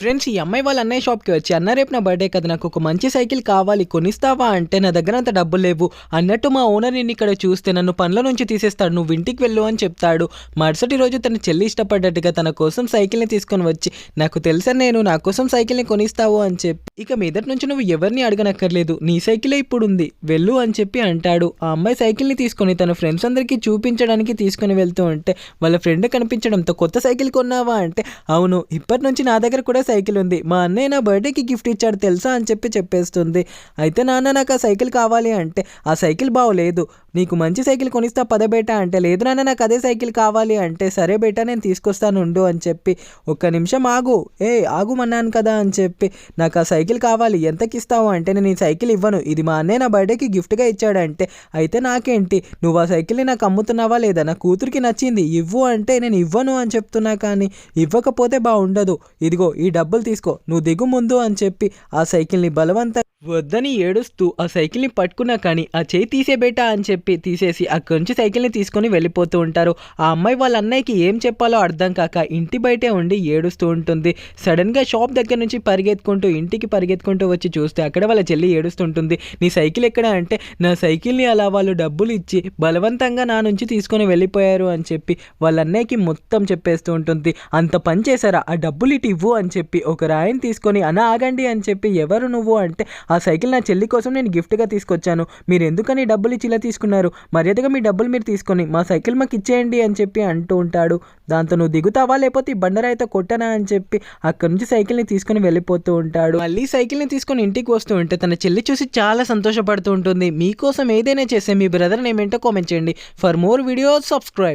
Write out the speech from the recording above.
Friends, ఈ అమ్మాయి వాళ్ళ అన్నయ్య షాప్కి వచ్చి అన్న రేపు నా బర్త్డే కదా, నాకు ఒక మంచి సైకిల్ కావాలి, కొనిస్తావా అంటే నా దగ్గర అంత డబ్బులు లేవు అన్నట్టు మా ఓనర్ నిన్ను ఇక్కడ చూస్తే నన్ను పనుల నుంచి తీసేస్తాడు, నువ్వు ఇంటికి వెళ్ళు అని చెప్తాడు. మరుసటి రోజు తన చెల్లి ఇష్టపడ్డట్టుగా తన కోసం సైకిల్ని తీసుకొని వచ్చి, నాకు తెలుసా నేను నా కోసం సైకిల్ని కొనిస్తావు అని చెప్పి, ఇక మీదటి నుంచి నువ్వు ఎవరిని అడగనక్కర్లేదు, నీ సైకిలే ఇప్పుడు ఉంది, వెళ్ళు అని చెప్పి అంటాడు. ఆ అమ్మాయి సైకిల్ని తీసుకొని తన ఫ్రెండ్స్ అందరికీ చూపించడానికి తీసుకుని వెళ్తూ ఉంటే వాళ్ళ ఫ్రెండ్ కనిపించడంతో, కొత్త సైకిల్ కొన్నావా అంటే, అవును, ఇప్పటి నుంచి నా దగ్గర కూడా సైకిల్ ఉంది, మా అన్నయ్య నా బర్త్డేకి గిఫ్ట్ ఇచ్చాడు తెలుసా అని చెప్పి చెప్పేస్తుంది. అయితే నాన్న నాకు ఆ సైకిల్ కావాలి అంటే, ఆ సైకిల్ బాగోలేదు, నీకు మంచి సైకిల్ కొనిస్తా పద బేటా అంటే, లేదు నాన్న నాకు అదే సైకిల్ కావాలి అంటే, సరే బేటా నేను తీసుకొస్తాను ఉండు అని చెప్పి, ఒక్క నిమిషం ఆగు, ఆగుమన్నాను కదా అని చెప్పి, నాకు ఆ సైకిల్ కావాలి, ఎంతకి ఇస్తావు అంటే, నేను ఈ సైకిల్ ఇవ్వను, ఇది మా అన్నయ్య నా బర్త్డేకి గిఫ్ట్గా ఇచ్చాడంటే, అయితే నాకేంటి, నువ్వు ఆ సైకిల్ని నాకు అమ్ముతున్నావా లేదా, నా కూతురికి నచ్చింది ఇవ్వు అంటే నేను ఇవ్వను అని చెప్తున్నా, కానీ ఇవ్వకపోతే బాగుండదు, ఇదిగో ఈ డబ్బులు తీసుకో, నువ్వు దిగు ముందు అని చెప్పి ఆ సైకిల్ని బలవంతంగా వద్దని ఏడుస్తూ ఆ సైకిల్ని పట్టుకున్నా, కానీ ఆ చేయి తీసే బేటా అని చెప్పి తీసేసి అక్కడి నుంచి సైకిల్ని తీసుకొని వెళ్ళిపోతూ ఉంటారు. ఆ అమ్మాయి వాళ్ళ అన్నయ్యకి ఏం చెప్పాలో అర్థం కాక ఇంటి బయటే ఉండి ఏడుస్తూ ఉంటుంది. సడన్గా షాప్ దగ్గర నుంచి ఇంటికి పరిగెత్తుకుంటూ వచ్చి చూస్తే అక్కడ వాళ్ళ చెల్లి ఏడుస్తుంటుంది. నీ సైకిల్ ఎక్కడ అంటే, నా సైకిల్ని అలా వాళ్ళు డబ్బులు ఇచ్చి బలవంతంగా నా నుంచి తీసుకొని వెళ్ళిపోయారు అని చెప్పి వాళ్ళ అన్నయ్యకి మొత్తం చెప్పేస్తూ ఉంటుంది. అంత పని చేశారా, ఆ డబ్బులు ఇటు ఇవ్వు అని చెప్పి ఒక రాయిని తీసుకొని, ఆగండి అని చెప్పి, ఎవరు నువ్వు అంటే, ఆ సైకిల్ నా చెల్లి కోసం నేను గిఫ్ట్గా తీసుకొచ్చాను, మీరు ఎందుకని డబ్బులు ఇచ్చి ఇలా తీసుకున్నారు, మర్యాదగా మీ డబ్బులు మీరు తీసుకొని మా సైకిల్ మాకు ఇచ్చేయండి అని చెప్పి అంటూ ఉంటాడు. దాంతో నువ్వు దిగుతావా లేకపోతే ఈ బండరాయితో కొట్టనా అని చెప్పి అక్కడి నుంచి సైకిల్ని తీసుకొని వెళ్ళిపోతూ ఉంటాడు. మళ్ళీ సైకిల్ని తీసుకొని ఇంటికి వస్తూ ఉంటే తన చెల్లి చూసి చాలా సంతోషపడుతూ ఉంటుంది. మీకోసం ఏదైనా చేసే మీ బ్రదర్ నేమ్ ఏంటో కామెంట్ చేయండి. For more videos subscribe.